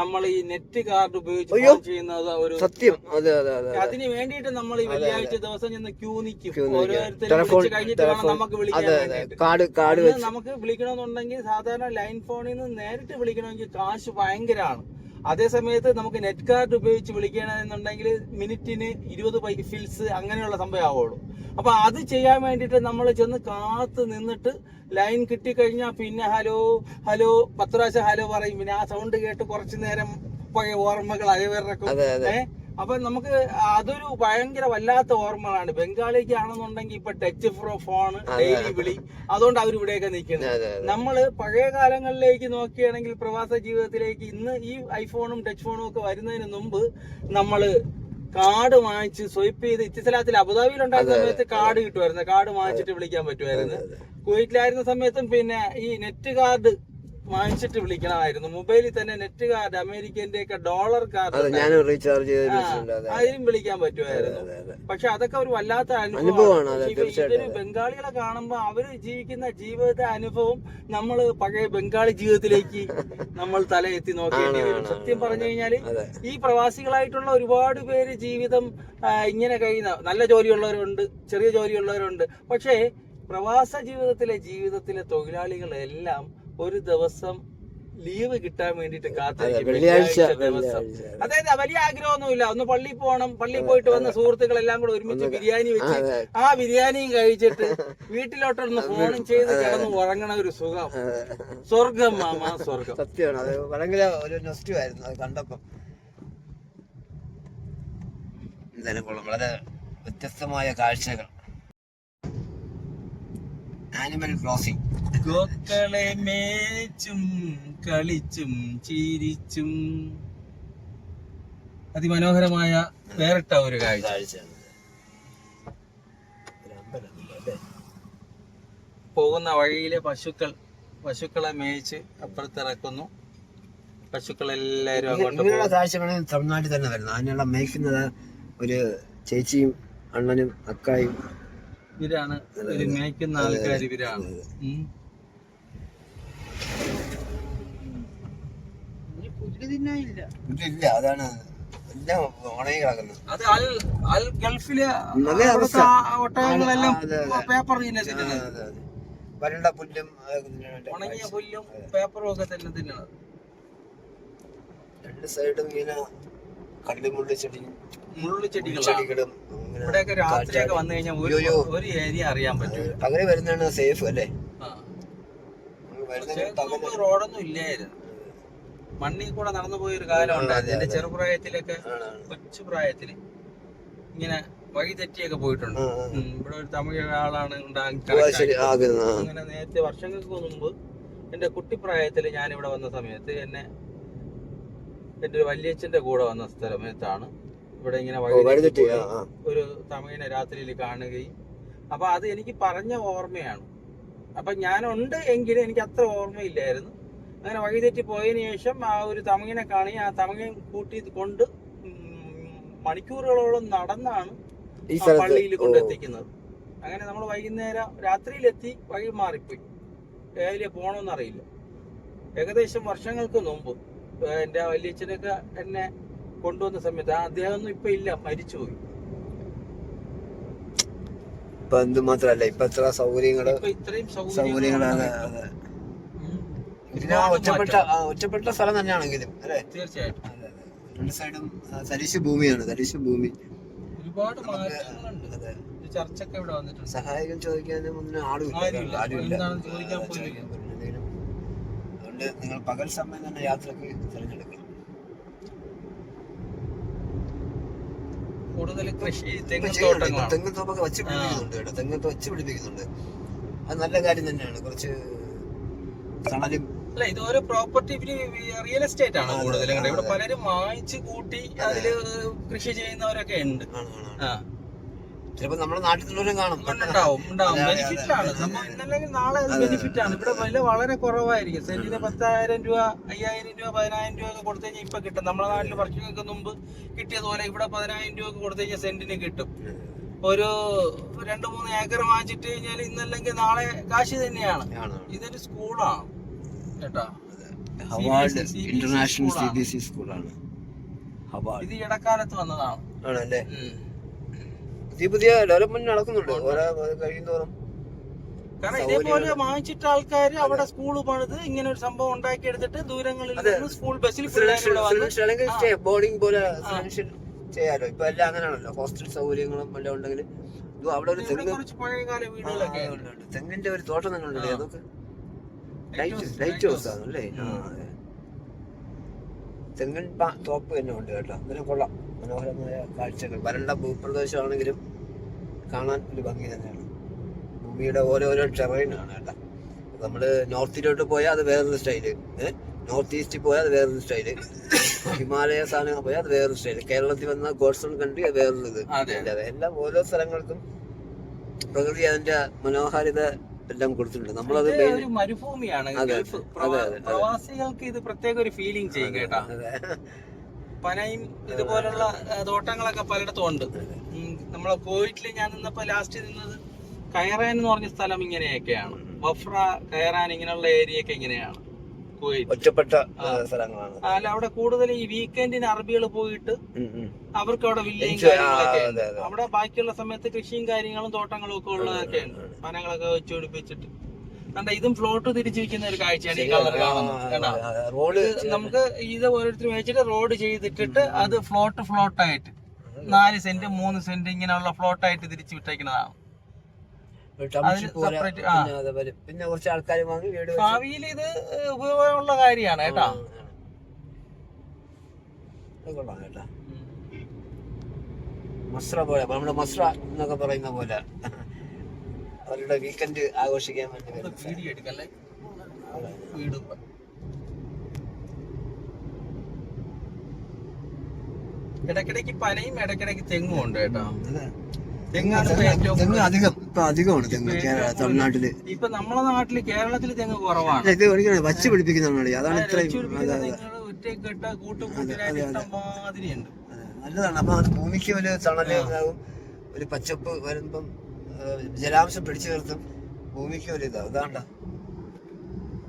നമ്മൾ ഈ നെറ്റ് കാർഡ് ഉപയോഗിച്ച് ഫോൺ ചെയ്യുന്നത് ഒരു സത്യം. അതെ അതെ അതെ, അതിന് വേണ്ടിയിട്ട് നമ്മൾ ഈ വെള്ളിയാഴ്ച ദിവസം ചെന്ന് ക്യൂ നിൽക്കും. ഓരോരുത്തരും കഴിഞ്ഞിട്ട് വേണം നമുക്ക് വിളിക്കാൻ വേണ്ടിയിട്ട്. നമുക്ക് വിളിക്കണമെന്നുണ്ടെങ്കിൽ സാധാരണ ലൈൻ ഫോണിൽ നിന്ന് നേരിട്ട് വിളിക്കണമെങ്കിൽ കാശ് ഭയങ്കരമാണ്. അതേ സമയത്ത് നമുക്ക് നെറ്റ് കാർഡ് ഉപയോഗിച്ച് വിളിക്കണമെന്നുണ്ടെങ്കിൽ മിനിറ്റിന് 20 പൈസ ഫിൽസ് അങ്ങനെയുള്ള സംഭവം ആവുള്ളൂ. അപ്പൊ അത് ചെയ്യാൻ വേണ്ടിയിട്ട് നമ്മൾ ചെന്ന് കാത്ത് നിന്നിട്ട് ലൈൻ കിട്ടിക്കഴിഞ്ഞാൽ പിന്നെ ഹലോ ഹലോ 10 പ്രാവശ്യം ഹലോ പറയും. പിന്നെ ആ സൗണ്ട് കേട്ട് കുറച്ചു നേരം പഴയ ഓർമ്മകൾ അയവിറക്കും. അപ്പൊ നമുക്ക് അതൊരു ഭയങ്കര വല്ലാത്ത ഓർമ്മകളാണ്. ബംഗാളിക്ക് ആണെന്നുണ്ടെങ്കിൽ ഇപ്പൊ ടച്ച് ഫോൺ ഡെയിലി വിളി, അതുകൊണ്ട് അവരിവിടെയൊക്കെ നിൽക്കുന്നത്. നമ്മള് പഴയ കാലങ്ങളിലേക്ക് നോക്കുകയാണെങ്കിൽ പ്രവാസ ജീവിതത്തിലേക്ക് ഇന്ന് ഈ ഐഫോണും ടച്ച് ഫോണും ഒക്കെ വരുന്നതിന് മുമ്പ് നമ്മള് കാർഡ് വാങ്ങിച്ച് സ്വൈപ്പ് ചെയ്ത് ഇത്തിസലാത്തിൽ അബുദാബിയിലുണ്ടായിരുന്ന സമയത്ത് കാർഡ് കിട്ടുമായിരുന്നു. കാർഡ് വാങ്ങിച്ചിട്ട് വിളിക്കാൻ പറ്റുമായിരുന്നു. കുവൈറ്റിലായിരുന്ന സമയത്തും പിന്നെ ഈ നെറ്റ് കാർഡ് വാങ്ങിച്ചിട്ട് വിളിക്കണമായിരുന്നു. മൊബൈലിൽ തന്നെ നെറ്റ് കാർഡ്, അമേരിക്കന്റെ ഒക്കെ ഡോളർ കാർഡ് അതിലും വിളിക്കാൻ പറ്റുമായിരുന്നു. പക്ഷെ അതൊക്കെ ഒരു വല്ലാത്ത അനുഭവമാണ്. ഇതൊരു ബംഗാളികളെ കാണുമ്പോ അവര് ജീവിക്കുന്ന ജീവിതത്തെ അനുഭവം നമ്മള് പഴയ ബംഗാളി ജീവിതത്തിലേക്ക് നമ്മൾ തലയെത്തി നോക്കേണ്ടി വരും. സത്യം പറഞ്ഞു കഴിഞ്ഞാല് ഈ പ്രവാസികളായിട്ടുള്ള ഒരുപാട് പേര് ജീവിതം ഇങ്ങനെ കഴിയുന്ന, നല്ല ജോലിയുള്ളവരുണ്ട്, ചെറിയ ജോലിയുള്ളവരുണ്ട്. പക്ഷേ പ്രവാസ ജീവിതത്തിലെ തൊഴിലാളികളെല്ലാം ഒരു ദിവസം ലീവ് കിട്ടാൻ വേണ്ടിട്ട് കാത്തിരിക്കും. വെള്ളിയാഴ്ച ദിവസം. അതായത് വലിയ ആഗ്രഹമൊന്നുമില്ല, ഒന്ന് പള്ളിയിൽ പോകണം, പള്ളിയിൽ പോയിട്ട് വന്ന സുഹൃത്തുക്കളെല്ലാം കൂടെ ഒരുമിച്ച് ബിരിയാണി വെച്ച് ആ ബിരിയാണിയും കഴിച്ചിട്ട് വീട്ടിലോട്ടൊന്ന് ഫോണും ചെയ്ത് കിടന്ന് ഉറങ്ങണ ഒരു സുഖം. സ്വർഗം മാമാ, സ്വർഗം. സത്യമാണ്, അത് ഭയങ്കര ഒരു നെസ്റ്റീവ് ആയിരുന്നു അത് കണ്ടപ്പം. എന്തായാലും കൊള്ളാം, വളരെ വ്യത്യസ്തമായ കാഴ്ചകൾ. Animal crossing. ഗോക്കളെ മേച്ചും കളിച്ചും ചിരിച്ചും അതിമനോഹരമായ വേറിട്ട ഒരു കാഴ്ചയാണ്. പോകുന്ന വഴിയിലെ പശുക്കളെ മേയിച്ച് അപ്പുറത്തിറക്കുന്നു. പശുക്കളെല്ലാരും അങ്ങോട്ട് കാഴ്ചകളാണ് തമിഴ്നാട്ടിൽ തന്നെ വരുന്നത്. അതിനുള്ള മേയ്ക്കുന്നത് ഒരു ചേച്ചിയും അണ്ണനും അക്കായും ഇവരാണ് മേയ്ക്കുന്ന ആൾക്കാർ. ഇവരാണ് ഇല്ല, അതാണ് എല്ലാം ഉണങ്ങി കിടക്കുന്നു. അത് അൽ ഗൾഫിലെ അതേ അവസ്ഥ. ഒട്ടകങ്ങളെല്ലാം അതെ, അതെ. പേപ്പർ തന്നെ തിന്നണത്. അതെ, അതെ. വരണ്ട പുല്ലും ഉണങ്ങിയ പുല്ലും പേപ്പറും ഒക്കെ തന്നെ തിന്നണത്. രണ്ട് സൈഡും ഇങ്ങനെ കള്ളിമുള്ളി ചെടിയും മുള്ളുചെടികളാണ്. ചെടികളും ഇവിടെയൊക്കെ രാത്രിയൊക്കെ വന്നു കഴിഞ്ഞാൽ ഒരു ഏരിയ അറിയാൻ പറ്റും. പകല് വരുന്നതാണ് സേഫ് അല്ലേ? റോഡൊന്നും ഇല്ലായിരുന്നു. മണ്ണിൽ കൂടെ നടന്നു പോയൊരു കാലം ഉണ്ടായിരുന്നു. എന്റെ ചെറുപ്രായത്തിലൊക്കെ, കൊച്ചു പ്രായത്തില് ഇങ്ങനെ വഴി തെറ്റിയൊക്കെ പോയിട്ടുണ്ട്. ഇവിടെ ഒരു തമിഴ് ആളാണ് അങ്ങനെ നേരത്തെ വർഷങ്ങൾക്ക് മുമ്പ് എന്റെ കുട്ടിപ്രായത്തില് ഞാൻ ഇവിടെ വന്ന സമയത്ത് എന്റെ ഒരു വല്യച്ഛന്റെ കൂടെ വന്ന സമയത്താണ് ഇവിടെ ഇങ്ങനെ വഴി തെറ്റി ഒരു തമിഴിനെ രാത്രിയിൽ കാണുകയും, അപ്പൊ അത് എനിക്ക് പറഞ്ഞ ഓർമ്മയാണ്. അപ്പൊ ഞാനുണ്ട് എങ്കിലും എനിക്ക് അത്ര ഓർമ്മയില്ലായിരുന്നു. അങ്ങനെ വഴിതെറ്റി പോയതിനു ശേഷം ആ ഒരു തമിഴിനെ കാണുകയും ആ തമിഴൻ കൂട്ടി കൊണ്ട് മണിക്കൂറുകളോളം നടന്നാണ് ആ പള്ളിയിൽ കൊണ്ടെത്തിക്കുന്നത്. അങ്ങനെ നമ്മൾ വൈകുന്നേരം രാത്രിയിലെത്തി വഴി മാറിപ്പോയി. ഏതിലെ പോകണമെന്നറിയില്ല. ഏകദേശം വർഷങ്ങൾക്ക് മുമ്പ് എൻ്റെ വല്യച്ഛനൊക്കെ എന്നെ കൊണ്ടുവന്ന സമയത്ത് അദ്ദേഹമൊന്നും ഇപ്പൊ ഇല്ല, മരിച്ചുപോയി. ഇപ്പൊ എന്ത് മാത്രല്ല ഇപ്പൊ എത്ര സൗകര്യങ്ങള്, ഇത്രയും സൗകര്യങ്ങളാണ്. ഒറ്റപ്പെട്ട സ്ഥലം തന്നെയാണെങ്കിലും അല്ലേ? തീർച്ചയായിട്ടും രണ്ട് സൈഡും തരിശു ഭൂമിയാണ്. തരിശു ഭൂമി ഒരുപാട് മാറ്റങ്ങളുണ്ട്. ചർച്ചൊക്കെ ഇവിടെ വന്നിട്ടുണ്ട്. സഹായിക്കാൻ ചോദിക്കാനും ഒന്നും ആരുമില്ല. അതുകൊണ്ട് നിങ്ങൾ പകൽ സമയം തന്നെ യാത്രക്ക് തിരഞ്ഞെടുക്കണം. കൂടുതൽ കൃഷി തെങ്ങുതോപ്പൊക്കെ വെച്ച് പിടിപ്പിക്കുന്നുണ്ട് കേട്ടോ. തെങ്ങൊക്കെ വെച്ച് പിടിപ്പിക്കുന്നുണ്ട്. അത് നല്ല കാര്യം തന്നെയാണ്. കുറച്ച് തണലും. അല്ല, ഇത് ഓരോ പ്രോപ്പർട്ടി റിയൽ എസ്റ്റേറ്റ് ആണ് കൂടുതലും. ഇവിടെ പലരും വാങ്ങിച്ച് കൂട്ടി അതില് കൃഷി ചെയ്യുന്നവരൊക്കെ ഉണ്ട്. ചിലപ്പോ നമ്മുടെ നാട്ടിലുള്ളവരും കാണും. ഉണ്ടാവും. ബെനിഫിറ്റ് ആണ് സംഭവം. ഇന്നല്ലെങ്കിൽ നാളെ അത് ബെനിഫിറ്റ് ആണ്. ഇവിടെ വില വളരെ കുറവായിരിക്കും. സെന്റിന് 10,000 രൂപ, 5,000 രൂപ, 10,000 രൂപ ഒക്കെ കൊടുത്തു കഴിഞ്ഞാൽ ഇപ്പൊ കിട്ടും. നമ്മുടെ നാട്ടിൽ വർഷങ്ങൾക്ക് മുമ്പ് കിട്ടിയതുപോലെ ഇവിടെ 10,000 രൂപ ഒക്കെ കൊടുത്തു കഴിഞ്ഞാൽ സെന്റിന് കിട്ടും. ഒരു 2-3 ഏക്കർ വാങ്ങിച്ചിട്ട് കഴിഞ്ഞാൽ ഇന്നല്ലെങ്കിൽ നാളെ കാശ് തന്നെയാണ്. ഇതൊരു സ്കൂളാണ് കേട്ടോ. ഇന്റർനാഷണൽ CBSE സ്കൂളാണ്. ഇത് ഇടക്കാലത്ത് വന്നതാണ്. ആണല്ലേ? പുതിയ ഡെവലപ്മെന്റ് നടക്കുന്നുണ്ട് കഴിയുന്നോറും. കാരണം ഇതേപോലെ വാങ്ങിച്ചിട്ട് ആൾക്കാര് അവിടെ സ്കൂൾ പണിത് ഇങ്ങനെ ഒരു സംഭവം ഉണ്ടാക്കി എടുത്തിട്ട് ദൂരങ്ങളിൽ സ്കൂൾ ബസ്സിൽ ബോർഡിംഗ് പോലെ ചെയ്യാലോ. ഇപ്പൊ എല്ലാം അങ്ങനെയാണല്ലോ. ഹോസ്റ്റൽ സൗകര്യങ്ങളും എല്ലാം ഉണ്ടെങ്കിൽ അവിടെ ഒരു തെങ്ങിന്റെ ഒരു തോട്ടം തന്നെ ഉണ്ടല്ലേ? അതൊക്കെ ലൈറ്റ് ഹൗസ് ആണല്ലേ? തെങ്ങിൻ തോപ്പ് തന്നെ ഉണ്ട് കേട്ടോ. അങ്ങനെ കൊള്ളാം. മനോഹരമായ കാഴ്ചകൾ. വരണ്ട ഭൂപ്രദേശമാണെങ്കിലും കാണാൻ ഒരു ഭംഗി തന്നെയാണ്. ഭൂമിയുടെ ഓരോരോ ടെറൈനാണ് കേട്ടോ. നമ്മള് നോർത്തിലോട്ട് പോയാൽ അത് വേറൊരു സ്റ്റൈല്, നോർത്ത് ഈസ്റ്റിൽ പോയാൽ അത് വേറൊരു സ്റ്റൈല്, ഹിമാലയ സാധനങ്ങൾ പോയാൽ അത് വേറൊരു സ്റ്റൈല്, കേരളത്തിൽ വന്ന ഗോഡ്സ് ഓൺ കൺട്രി അത് വേറൊരു ഇത്. എല്ലാം ഓരോ സ്ഥലങ്ങൾക്കും പ്രകൃതി അതിന്റെ മനോഹാരിത എല്ലാം കൊടുത്തിട്ടുണ്ട്. നമ്മളത് മരുഭൂമിയാണ്. പ്രവാസികൾക്ക് ഇത് പ്രത്യേക ഒരു ഫീലിംഗ് ചെയ്യും കേട്ടോ. പനയും ഇതുപോലുള്ള തോട്ടങ്ങളൊക്കെ പലയിടത്തും ഉണ്ട്. നമ്മളെ കോയിറ്റില് ഞാൻ നിന്നപ്പോ ലാസ്റ്റ് നിന്നത് കയറാൻ എന്ന് പറഞ്ഞ സ്ഥലം ഇങ്ങനെയൊക്കെയാണ്. വഫ്ര, കയറാൻ, ഇങ്ങനെയുള്ള ഏരിയ ഒക്കെ ഇങ്ങനെയാണ്. ഒറ്റപ്പെട്ട സ്ഥലങ്ങളാണ്. അല്ല, അവിടെ കൂടുതൽ ഈ വീക്കെൻഡിന് അറബികൾ പോയിട്ട് അവർക്ക് അവിടെ വില്ലേജ് കാര്യങ്ങളൊക്കെ അവിടെ. ബാക്കിയുള്ള സമയത്ത് കൃഷിയും കാര്യങ്ങളും തോട്ടങ്ങളും ഒക്കെ ഉള്ളതൊക്കെ ഉണ്ട്. പനങ്ങളൊക്കെ വെച്ച് പിടിപ്പിച്ചിട്ട് ഇതും ഫ്ലോട്ട് തിരിച്ചു വെക്കുന്ന ഒരു കാഴ്ചയാണ് ഈ കളർ കാണുന്നത്. നമുക്ക് ഇത് ഓരോരുത്തർ വെച്ചിട്ട് റോഡ് ചെയ്തിട്ടിട്ട് അത് ഫ്ലോട്ടായിട്ട് 4 സെന്റ് 3 സെന്റ് ഇങ്ങനെയുള്ള ഫ്ലോട്ടായിട്ട് തിരിച്ചു വിട്ടേക്കുന്നതാണ്. പിന്നെ കുറച്ച് ആൾക്കാർ വാങ്ങി ഭാവിയിൽ ഇത് ഉപയോഗമുള്ള കാര്യമാണ് കേട്ടോ. മസ്ര പോലെ, നമ്മുടെ മസ്ര എന്നൊക്കെ പറയുന്ന പോലെ അവരുടെ വീക്കെൻഡ് ആഘോഷിക്കാൻ വേണ്ടി വീഡിയോ എടുക്കല്ലേ. വീട് ഇടയ്ക്കിടയ്ക്ക് പനയും ഇടയ്ക്കിടയ്ക്ക് തെങ്ങും ഉണ്ട് കേട്ടോ. തെങ്ങ് അധികമാണ് തമിഴ്നാട്ടില്. ഇപ്പൊ നമ്മളെ നാട്ടില്, കേരളത്തില് തെങ്ങ് കുറവാണ്. ഇത് വച്ച് പിടിപ്പിക്കുന്നതാണ്. അതാണ് നല്ലതാണ്. അപ്പൊ അത് ഭൂമിക്ക് ഒരു തണലും ഒരു പച്ചപ്പ് വരുമ്പം ജലാംശം പിടിച്ചു നിർത്തും. ഭൂമിക്ക് ഒരു ഇതാ. അതാണ്ട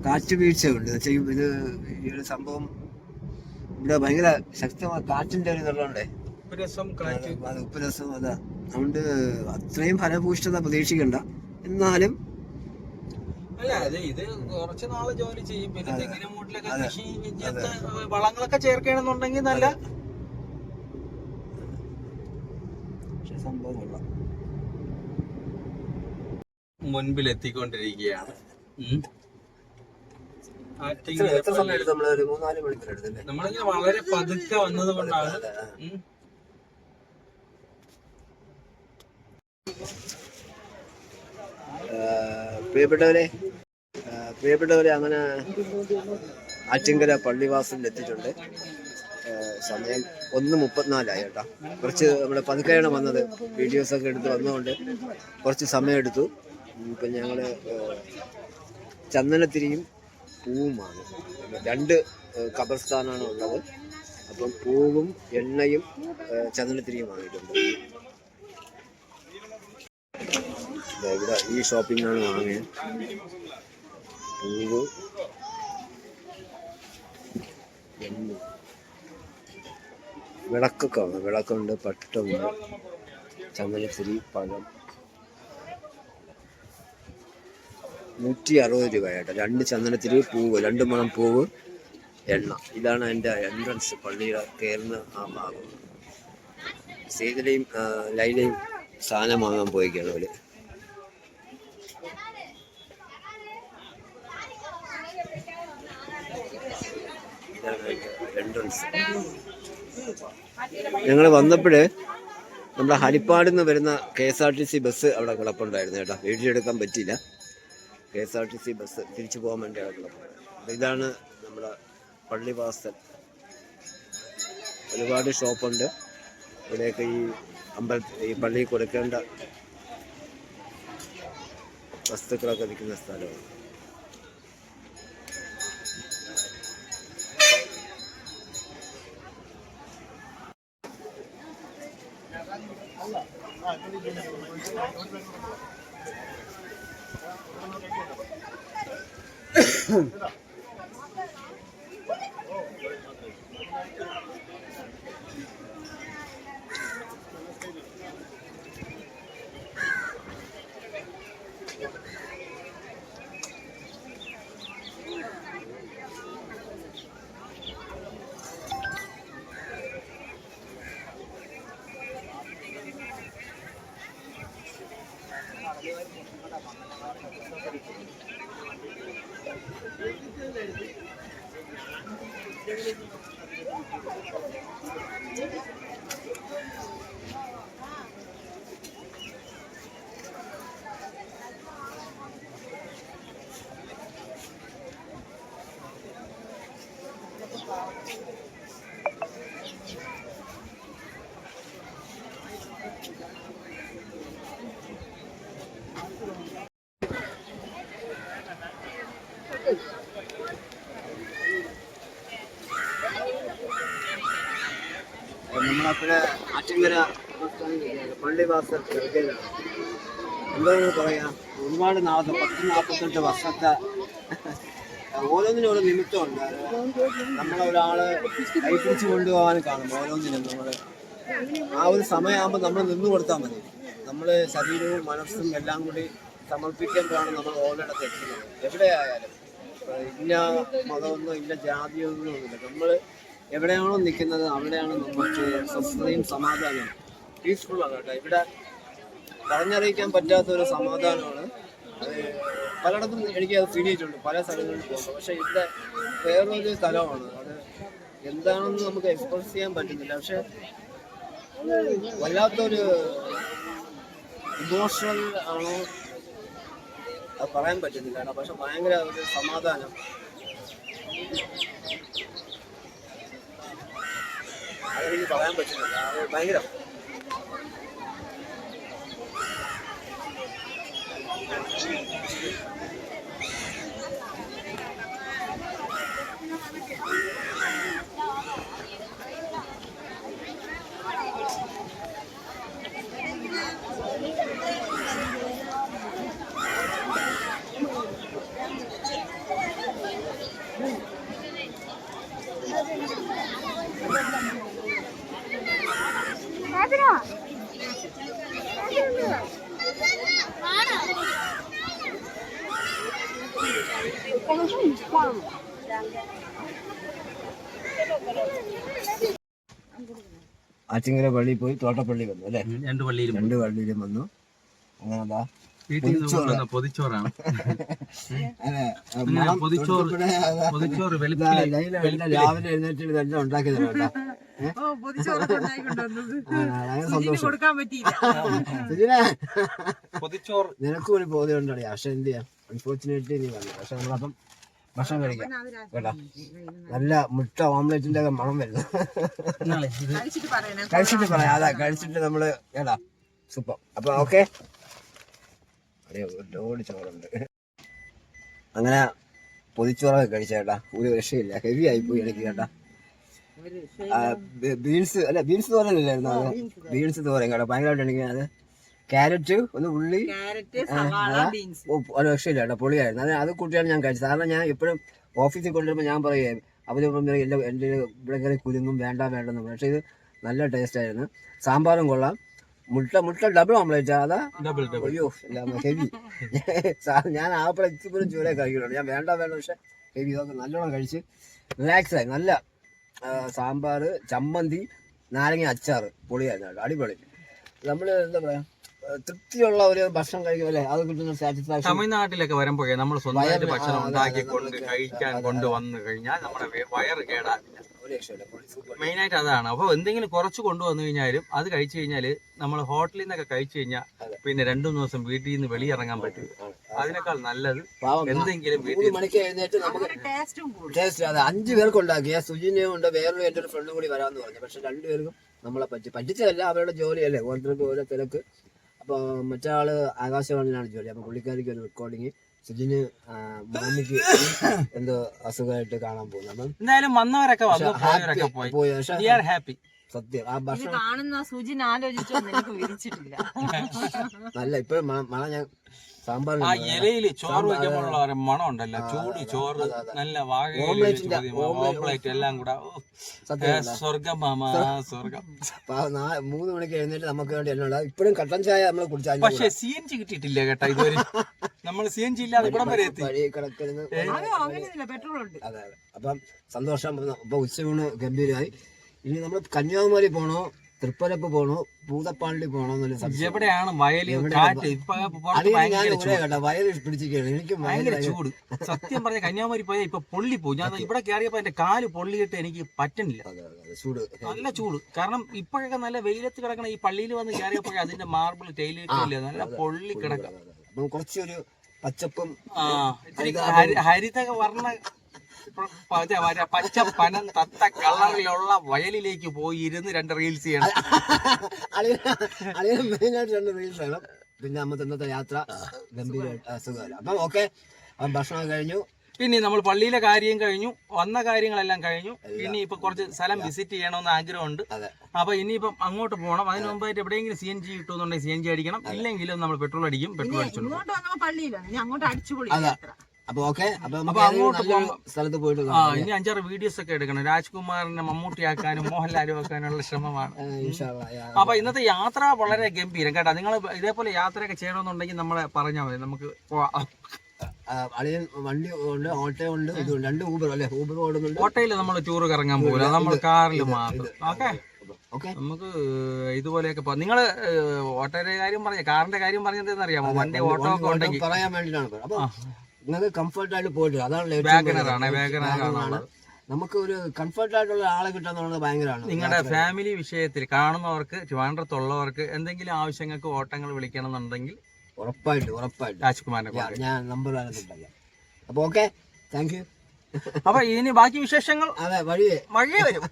കാറ്റ് വീഴ്ചയുണ്ട്. ഇത് ഈ ഒരു സംഭവം ഇവിടെ ഭയങ്കര ശക്തമായ കാറ്റിന്റെ ഒരു ഇതുള്ളതുകൊണ്ടേ രസം കാറ്റ് അത് ഉപ്പ് രസം അതാ. അതുകൊണ്ട് അത്രയും ഫലഭൂഷ്ഠത പ്രതീക്ഷിക്കണ്ട. എന്നാലും അല്ല അത് ഇത് കുറച്ച് നാള് ജോലി ചെയ്യും. പിന്നെ തെങ്ങിനും മൂട്ടിലൊക്കെ കൃഷി വളങ്ങളൊക്കെ ചേർക്കണമെന്നുണ്ടെങ്കിൽ നല്ല സംഭവം കൊള്ളാം. മുൻപിലെത്തിക്കൊണ്ടിരിക്കുകയാണ്. എത്ര സമയം എടുത്തു? നമ്മളൊരു 3-4 മണിക്കൂർ എടുത്തല്ലേ? നമ്മളിങ്ങനെ വളരെ പതുക്കെ വന്നത് കൊണ്ടാണ്. പ്രിയപ്പെട്ടവരെ അങ്ങനെ ആറ്റിങ്കര പള്ളിവാസലിൽ എത്തിയിട്ടുണ്ട്. സമയം 1:34 കേട്ടോ. കുറച്ച് നമ്മുടെ പതുക്കെയാണ് വന്നത്. വീഡിയോസൊക്കെ എടുത്ത് വന്നതുകൊണ്ട് കുറച്ച് സമയം എടുത്തു. ഇപ്പം ഞങ്ങൾ ചന്ദനത്തിരിയും പൂവുമാണ്. 2 ഖബർസ്ഥാനാണ് ഉള്ളത്. അപ്പം പൂവും എണ്ണയും ചന്ദനത്തിരിയും വാങ്ങിയിട്ടുണ്ട്. ഇവിടെ ഈ ഷോപ്പിംഗാണ് വാങ്ങിയത്. പൂവ്, എണ്ണ, വിളക്കൊക്കെ വാങ്ങും. വിളക്കുണ്ട്, പട്ടുണ്ട്, ചന്ദനത്തിരി, പഴം. 160 രൂപയായിട്ട് 2 ചന്ദനത്തിരി, പൂവ്, 2 മുളം പൂവ്, എണ്ണ. ഇതാണ് എൻ്റെ എൻട്രൻസ്. പള്ളിയുടെ കയറുന്ന ആ ഭാഗം. സീതലയും ലൈലയും സാധനം വാങ്ങാൻ പോയിക്കാണ് അവര്. എൻട്രൻസ്. ഞങ്ങൾ വന്നപ്പോഴേ നമ്മുടെ ഹരിപ്പാടിൽ നിന്ന് വരുന്ന KSRTC ബസ് അവിടെ കിടപ്പുണ്ടായിരുന്നു കേട്ടോ. വീഡിയോ എടുക്കാൻ പറ്റിയില്ല. KSRTC ബസ് തിരിച്ചു പോകാൻ വേണ്ടി അവിടെ കിടപ്പുണ്ടായിരുന്നു. ഇതാണ് നമ്മുടെ പള്ളിവാസൽ. ഒരുപാട് ഷോപ്പുണ്ട് ഇവിടെയൊക്കെ. ഈ പള്ളിയിൽ കൊടുക്കേണ്ട വസ്തുക്കളൊക്കെ വിൽക്കുന്ന സ്ഥലമാണ്. നമ്മളപ്പോഴേ ആറ്റിങ്കര പള്ളിവാസൽ എന്താണെന്ന് പറയാം. ഒരുപാട് നാളത്തെ 40-48 വർഷത്തെ ഓരോന്നിനും ഓരോ നിമിത്തമുണ്ട്. നമ്മളൊരാള് കൈപ്പിടിച്ച് കൊണ്ടുപോകാൻ കാണും. ഓരോന്നിനും നമ്മൾ ആ ഒരു സമയമാകുമ്പോൾ നമ്മൾ നിന്ന് കൊടുത്താൽ മതി. നമ്മൾ ശരീരവും മനസ്സും എല്ലാം കൂടി സമർപ്പിക്കുമ്പോഴാണ് നമ്മൾ ഓരോടത്ത് എത്തുന്നത്. എവിടെയായാലും ഇന്ന മതമൊന്നും ഇല്ല, ജാതിയൊന്നും ഒന്നുമില്ല. നമ്മൾ എവിടെയാണോ നിൽക്കുന്നത് അവിടെയാണ് നമുക്ക് സ്വസ്ഥതയും സമാധാനവും. പീസ്ഫുള്ളാണ് കേട്ടോ. ഇവിടെ പറഞ്ഞറിയിക്കാൻ പറ്റാത്തൊരു സമാധാനമാണ്. അത് പലയിടത്തും എനിക്ക് അത് ഫീൽ ചെയ്തിട്ടുണ്ട്, പല സ്ഥലങ്ങളിൽ പോകുമ്പോൾ. പക്ഷെ ഇവിടെ വേറൊരു സ്ഥലമാണ്. അത് എന്താണെന്ന് നമുക്ക് എക്സ്പ്രസ് ചെയ്യാൻ പറ്റുന്നില്ല. പക്ഷെ വല്ലാത്തൊരു ഇമോഷണൽ ആണോ അത് പറയാൻ പറ്റുന്നില്ല. പക്ഷെ ഭയങ്കര ഒരു സമാധാനം. അതെനിക്ക് പറയാൻ പറ്റുന്നില്ല. അത് ഭയങ്കര ആറ്റിങ്ങര പള്ളിയിൽ പോയി തോട്ടപ്പള്ളി വന്നു അല്ലേ? 2 പള്ളിയിലും 2 പള്ളിയിലും വന്നു. അങ്ങനെ അതാ വീട്ടിൽ നിന്ന് പൊതിച്ചോറാണ്. പൊതിച്ചോറ് രാവിലെ എഴുന്നേറ്റ് ഇതെല്ലാം ഉണ്ടാക്കി തരാം കേട്ടോ. പൊതിച്ചോറ് നിനക്കും ഒരു ബോധ്യം ഉണ്ടാണ്. പക്ഷെ എന്ത് ചെയ്യാം, അൺഫോർച്ചുനേറ്റ്ലി നീ വന്നു. പക്ഷെ നമ്മളപ്പം ഭക്ഷണം കഴിക്കാം കേട്ടോ. നല്ല മുട്ട ഓംലെറ്റിന്റെ ഒക്കെ മണം വരുന്നു. കഴിച്ചിട്ട് പറയാം. അതാ കഴിച്ചിട്ട് നമ്മള് കേട്ടാ സൂപ്പർ. അപ്പൊ ഓക്കെ, ഒരുപാട് ചോറുണ്ട്. അങ്ങനെ പൊതിച്ചോറൊക്കെ കഴിച്ചേട്ടാ, ഒരു രക്ഷയില്ല. ഹെവി ആയിപ്പോയി എനിക്ക് കേട്ടാ. ബീൻസ് അല്ല, ബീൻസ് തോരനില്ലായിരുന്നു അത്. ബീൻസ് തോരൻ കേട്ടോ, ഭയങ്കരമായിട്ട് എനിക്ക് അത്. ക്യാരറ്റ്, ഒന്ന് ഉള്ളി, ഒരു രക്ഷയില്ല കേട്ടോ, പൊളിയായിരുന്നു. അത് കൂട്ടിയാണ് ഞാൻ കഴിച്ചത്. കാരണം ഞാൻ എപ്പോഴും ഓഫീസിൽ കൊണ്ടുവരുമ്പോൾ ഞാൻ പറയുകയും അവരിപ്പം എല്ലാം എൻ്റെ ഇവിടെ കയറി കുലുങ്ങും, വേണ്ടെന്ന്. പക്ഷേ ഇത് നല്ല ടേസ്റ്റ് ആയിരുന്നു. സാമ്പാറും കൊള്ളാം. മുട്ട ഡബിൾ ഓംലേറ്റ്. അതാ അയ്യോ ഹെവി. ഞാൻ ആപ്പിള ഇപ്പോഴും ചൂരെ കഴിക്കുന്നുണ്ട്. ഞാൻ വേണ്ട പക്ഷെ ഹെവി. ഇതൊക്കെ നല്ലോണം കഴിച്ച് റിലാക്സ് ആയി. നല്ല സാമ്പാർ, ചമ്മന്തി, നാരങ്ങ അച്ചാറ് പൊളിയായിരുന്നു കേട്ടോ, അടിപൊളി. നമ്മൾ എന്താ പറയാ, തൃപ്തിയുള്ള ഒരു ഭക്ഷണം കഴിക്കും അല്ലേ, അത് കിട്ടുന്ന സാറ്റിസ്ഫാക്ഷൻ. തമിഴ്നാട്ടിലൊക്കെ വരുമ്പോഴേ നമ്മൾ സ്വന്തമായിട്ട് ഭക്ഷണം ഉണ്ടാക്കി കഴിക്കാൻ കൊണ്ടുവന്നു കഴിഞ്ഞാൽ നമ്മുടെ വയറ് കേടാവില്ല. മെയിനായിട്ട് അതാണ്. അപ്പോൾ എന്തെങ്കിലും കുറച്ച് കൊണ്ടുവന്നു കഴിഞ്ഞാലും അത് കഴിച്ചു കഴിഞ്ഞാൽ നമ്മൾ ഹോട്ടലിൽ നിന്നൊക്കെ കഴിച്ചു കഴിഞ്ഞാൽ പിന്നെ 2-3 ദിവസം വീട്ടിൽ നിന്ന് വെളിയിറങ്ങാൻ പറ്റും. അതിനേക്കാൾ നല്ലത് എന്തെങ്കിലും വീട്ടിൽ മണിക്ക് എഴുന്നേറ്റ് നമുക്ക് ടേസ്റ്റ്. അത് 5 പേർക്ക് ഉണ്ടാക്കിയ സുജിനെയും ഉണ്ട്, വേറൊരു എൻ്റെ ഒരു ഫ്രണ്ടും കൂടി വരാമെന്ന് പറഞ്ഞു. പക്ഷെ 2 പേർക്കും നമ്മളെ പറ്റിച്ചതല്ല, അവരുടെ ജോലിയല്ലേ, ഓരോരുത്തർക്ക് ഓരോ തിരക്ക്. അപ്പോൾ മറ്റാള് ആകാശവാണിയിലാണ് ജോലി. അപ്പോൾ പുള്ളിക്കാരിക്ക് ഒരു റെക്കോർഡിങ്, സുജിന് മാമിക്ക് എന്തോ അസുഖമായിട്ട് കാണാൻ പോകുന്നു. അപ്പം എന്തായാലും വന്നവരൊക്കെ പോയി. ഹാപ്പി. സത്യം ആ ഭക്ഷണം കാണുന്ന സുജിൻ ആലോചിച്ചോ വിരിച്ചിട്ടില്ല. നല്ല ഇപ്പഴും മഴ. ഞാൻ സാമ്പാർ ആ ഇലയില് ചോറ് വെക്കുമ്പോഴുള്ള ഒരു മണം ഉണ്ടല്ലോ, ചൂട് ചോറ്, നല്ല ഓംപ്ലേറ്റ് എല്ലാം കൂടെ സ്വർഗം മാമാ, സ്വർഗം. 3 മണിക്ക് എഴുന്നേറ്റ് നമുക്ക് വേണ്ടി എല്ലാം ഉണ്ടാകും. ഇപ്പോഴും കട്ടൻ ചായ നമ്മൾ കുടിച്ചാൽ. പക്ഷെ CNG കിട്ടിയിട്ടില്ല കേട്ടോ ഇതുവരെ. നമ്മൾ CNG ഇല്ലാതെ ഇവിടം വരെ എത്തി. അതെ. അപ്പം സന്തോഷം. അപ്പൊ ഉച്ചയൂണ് ഗംഭീരമായി. ഇനി നമ്മൾ കന്യാകുമാരി പോണോ, തൃപ്പരപ്പ് പോണോ, പൂതപ്പാണ്ടി പോണോ എന്നൊരു സംശയം. എവിടെയാണ് വയല്, കാറ്റ്? വയൽ പിടിച്ചിരിക്കുകയാണ്. എനിക്ക് ഭയങ്കര ചൂട്. സത്യം പറഞ്ഞ കന്യാകുമാരി പോയാൽ ഇപ്പൊ പൊള്ളി പോകും. ഞാൻ ഇവിടെ കയറിയപ്പോ എന്റെ കാല് പൊള്ളിയിട്ട് എനിക്ക് പറ്റുന്നില്ല. ചൂട്, നല്ല ചൂട്. കാരണം ഇപ്പോഴൊക്കെ നല്ല വെയിലത്ത് കിടക്കണം. ഈ പള്ളിയിൽ വന്ന് കയറിയപ്പോഴേ അതിന്റെ മാർബിൾ ടൈലില്ല, നല്ല പൊള്ളി കിടക്കണം. കുറച്ചൊരു പച്ചപ്പും ഹരിത വർണ്ണ പച്ച പനം തത്ത കളറിലുള്ള വയലിലേക്ക് പോയി ഇരുന്ന് 2 റീൽസ് ചെയ്യണം. മെയിനായിട്ട് 2 റീൽസ് വേണം. പിന്നെ അന്നത്തെ യാത്ര ഗംഭീര സുഖമല്ല. അപ്പം ഓക്കെ, ഭക്ഷണം കഴിഞ്ഞു. പിന്നെ നമ്മൾ പള്ളിയിലെ കാര്യം കഴിഞ്ഞു, വന്ന കാര്യങ്ങളെല്ലാം കഴിഞ്ഞു. ഇനി ഇപ്പൊ കുറച്ച് സ്ഥലം വിസിറ്റ് ചെയ്യണമെന്ന് ആഗ്രഹമുണ്ട്. അപ്പൊ ഇനിയിപ്പം അങ്ങോട്ട് പോകണം. അതിന് മുമ്പായിട്ട് എവിടെയെങ്കിലും CNG കിട്ടുമെന്നുണ്ടെങ്കിൽ CNG അടിക്കണം. ഇല്ലെങ്കിലും നമ്മൾ പെട്രോൾ അടിക്കും. പെട്രോൾ അടിച്ചോളൂ. അപ്പൊ ഓക്കെ, അപ്പൊ അങ്ങോട്ട് സ്ഥലത്ത് പോയിട്ട് ഇനി 5-6 വീഡിയോസ് ഒക്കെ എടുക്കണം. രാജ്കുമാറിനെ മമ്മൂട്ടിയാക്കാനും മോഹൻലാലും ആക്കാനുള്ള ശ്രമമാണ്. അപ്പൊ ഇന്നത്തെ യാത്ര വളരെ ഗംഭീരം കേട്ടോ. നിങ്ങൾ ഇതേപോലെ യാത്രയൊക്കെ ചെയ്യണമെന്നുണ്ടെങ്കിൽ നമ്മളെ പറഞ്ഞാൽ മതി, നമുക്ക് പോവാം. വണ്ടി ഉണ്ട്, ഓട്ടോ ഉണ്ട്, 2 ഊബർ അല്ലെ, ഊബർ ഓടുന്നുണ്ട്. ഓട്ടോയിൽ നമ്മൾ ടൂർ കറങ്ങാൻ പോകില്ല, നമ്മൾ കാറിൽ മാത്രം. ഓക്കെ, നമുക്ക് ഇതുപോലെയൊക്കെ പോകാം. നിങ്ങൾ ഓട്ടോയുടെ കാര്യം പറഞ്ഞ, കാറിന്റെ കാര്യം പറഞ്ഞതെന്ന് അറിയാമോ? വണ്ടി ഓട്ടോ ഒക്കെ ഉണ്ടെങ്കിൽ പറയാൻ വേണ്ടിയിട്ടാണ്. അപ്പൊ നിങ്ങൾക്ക് കംഫർട്ട് ആയിട്ട് പോയിട്ട്, അതാണ് വാഗനറാണ്. നമുക്ക് ഒരു കംഫർട്ട് ആയിട്ടുള്ള ആളെ കിട്ടാന്നുള്ളത് ഭയങ്കരമാണ്. നിങ്ങളുടെ ഫാമിലി വിഷയത്തിൽ കാണുന്നവർക്ക്, ട്രിവാൻഡ്രത്തുള്ളവർക്ക് എന്തെങ്കിലും ആവശ്യങ്ങൾക്ക് ഓട്ടങ്ങൾ വിളിക്കണം എന്നുണ്ടെങ്കിൽ ഉറപ്പായിട്ട് രാജ്കുമാറിനെ ഞാൻ നമ്പർ തന്നിട്ടില്ല. അപ്പൊ ഓക്കെ, താങ്ക് യു. അപ്പൊ ഇനി ബാക്കി വിശേഷങ്ങൾ അതെ വഴിയേ വരും.